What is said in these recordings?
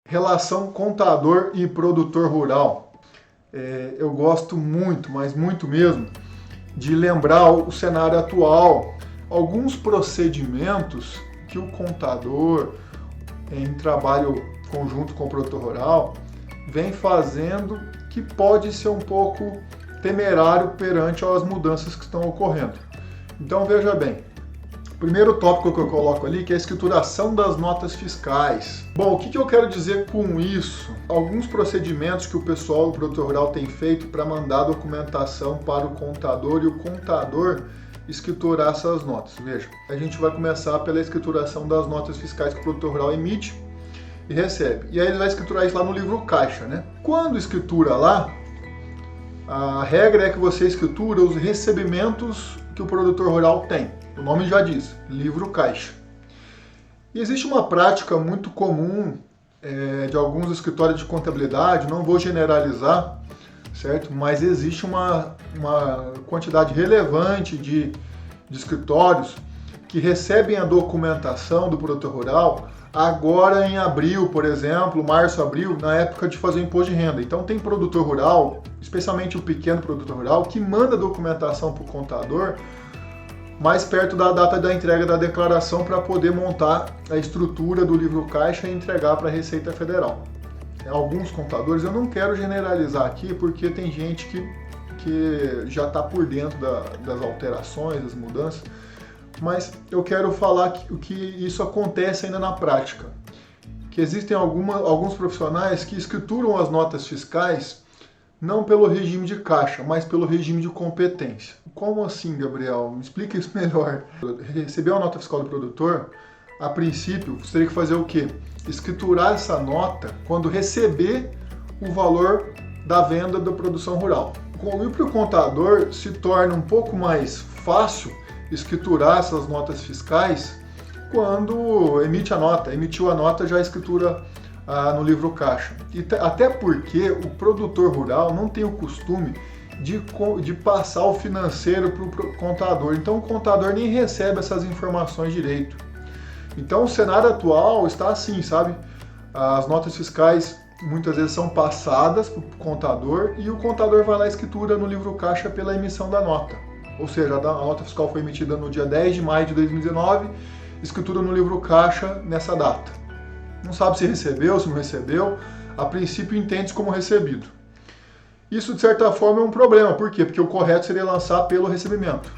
Relação contador e produtor rural. Eu gosto muito, mas muito mesmo, de lembrar o cenário atual, alguns procedimentos que o contador, em trabalho conjunto com o produtor rural, vem fazendo que pode ser um pouco temerário perante as mudanças que estão ocorrendo. Então veja bem, o primeiro tópico que eu coloco ali que é a escrituração das notas fiscais. Bom, o que eu quero dizer com isso? Alguns procedimentos que o pessoal do produtor rural tem feito para mandar documentação para o contador e o contador escriturar essas notas. Veja, a gente vai começar pela escrituração das notas fiscais que o produtor rural emite e recebe. E aí ele vai escriturar isso lá no livro caixa, né? Quando escritura lá, a regra é que você escritura os recebimentos que o produtor rural tem. O nome já diz, livro caixa. E existe uma prática muito comum de alguns escritórios de contabilidade, não vou generalizar, certo? Mas existe uma quantidade relevante de escritórios que recebem a documentação do produtor rural agora em abril, por exemplo, março, abril, na época de fazer o imposto de renda. Então tem produtor rural, especialmente o pequeno produtor rural, que manda documentação para o contador mais perto da data da entrega da declaração para poder montar a estrutura do livro caixa e entregar para a Receita Federal. Alguns contadores, eu não quero generalizar aqui porque tem gente que já está por dentro das alterações, das mudanças, mas eu quero falar que isso acontece ainda na prática. Que existem alguns profissionais que escrituram as notas fiscais não pelo regime de caixa, mas pelo regime de competência. Como assim, Gabriel? Me explica isso melhor. Receber uma nota fiscal do produtor, a princípio, você teria que fazer o quê? Escriturar essa nota quando receber o valor da venda da produção rural. E para o contador se torna um pouco mais fácil escriturar essas notas fiscais quando emite a nota. Emitiu a nota, já escritura no livro caixa. E até porque o produtor rural não tem o costume de passar o financeiro para o contador. Então o contador nem recebe essas informações direito. Então o cenário atual está assim, sabe? As notas fiscais muitas vezes são passadas para o contador e o contador vai lá e escritura no livro caixa pela emissão da nota. Ou seja, a nota fiscal foi emitida no dia 10 de maio de 2019, escritura no livro caixa nessa data. Não sabe se recebeu, se não recebeu, a princípio entende-se como recebido. Isso, de certa forma, é um problema. Por quê? Porque o correto seria lançar pelo recebimento.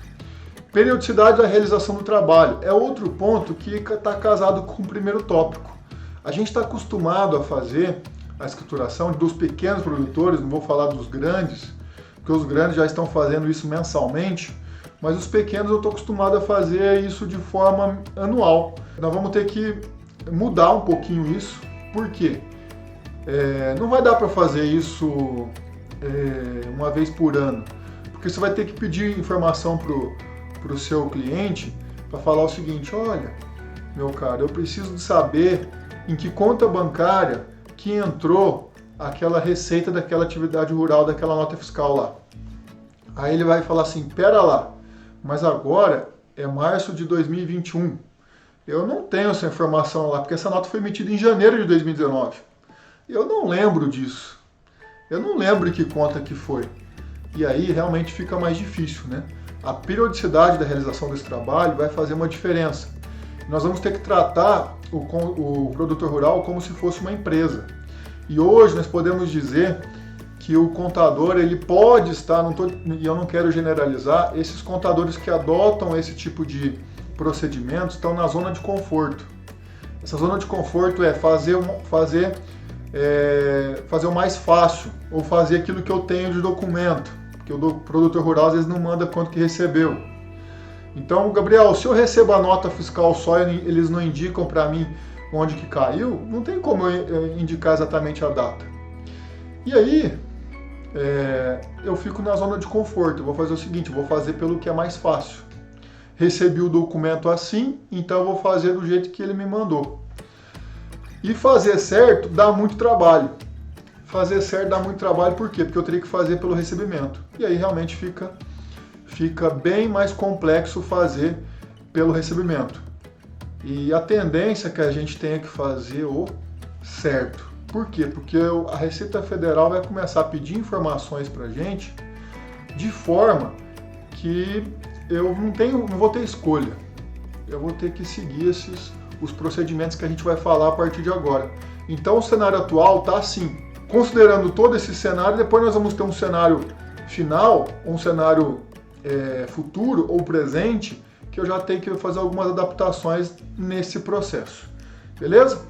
Periodicidade da realização do trabalho é outro ponto que está casado com o primeiro tópico. A gente está acostumado a fazer a escrituração dos pequenos produtores, não vou falar dos grandes, porque os grandes já estão fazendo isso mensalmente, mas os pequenos eu estou acostumado a fazer isso de forma anual. Nós vamos ter que mudar um pouquinho isso. Por quê? Não vai dar para fazer isso uma vez por ano, porque você vai ter que pedir informação para o seu cliente para falar o seguinte: olha, meu caro, eu preciso de saber em que conta bancária que entrou aquela receita daquela atividade rural, daquela nota fiscal lá. Aí ele vai falar assim: pera lá, mas agora é março de 2021. Eu não tenho essa informação lá, porque essa nota foi emitida em janeiro de 2019. Eu não lembro disso. Eu não lembro em que conta que foi. E aí realmente fica mais difícil, né? A periodicidade da realização desse trabalho vai fazer uma diferença. Nós vamos ter que tratar o produtor rural como se fosse uma empresa. E hoje nós podemos dizer que o contador, ele pode estar, e eu não quero generalizar, esses contadores que adotam esse tipo de procedimentos estão na zona de conforto. Essa zona de conforto é fazer o mais fácil, ou fazer aquilo que eu tenho de documento, porque o produtor rural às vezes não manda quanto que recebeu. Então, Gabriel, se eu recebo a nota fiscal só e eles não indicam para mim onde que caiu, não tem como eu indicar exatamente a data. E aí, eu fico na zona de conforto. Eu vou fazer o seguinte, eu vou fazer pelo que é mais fácil. Recebi o documento assim, então eu vou fazer do jeito que ele me mandou. E fazer certo dá muito trabalho. Fazer certo dá muito trabalho, por quê? Porque eu teria que fazer pelo recebimento. E aí realmente fica bem mais complexo fazer pelo recebimento. E a tendência é que a gente tenha que fazer o certo. Por quê? Porque a Receita Federal vai começar a pedir informações para a gente de forma que eu não vou ter escolha. Eu vou ter que seguir os procedimentos que a gente vai falar a partir de agora. Então o cenário atual está assim. Considerando todo esse cenário, depois nós vamos ter um cenário final, um cenário futuro ou presente, que eu já tenho que fazer algumas adaptações nesse processo. Beleza?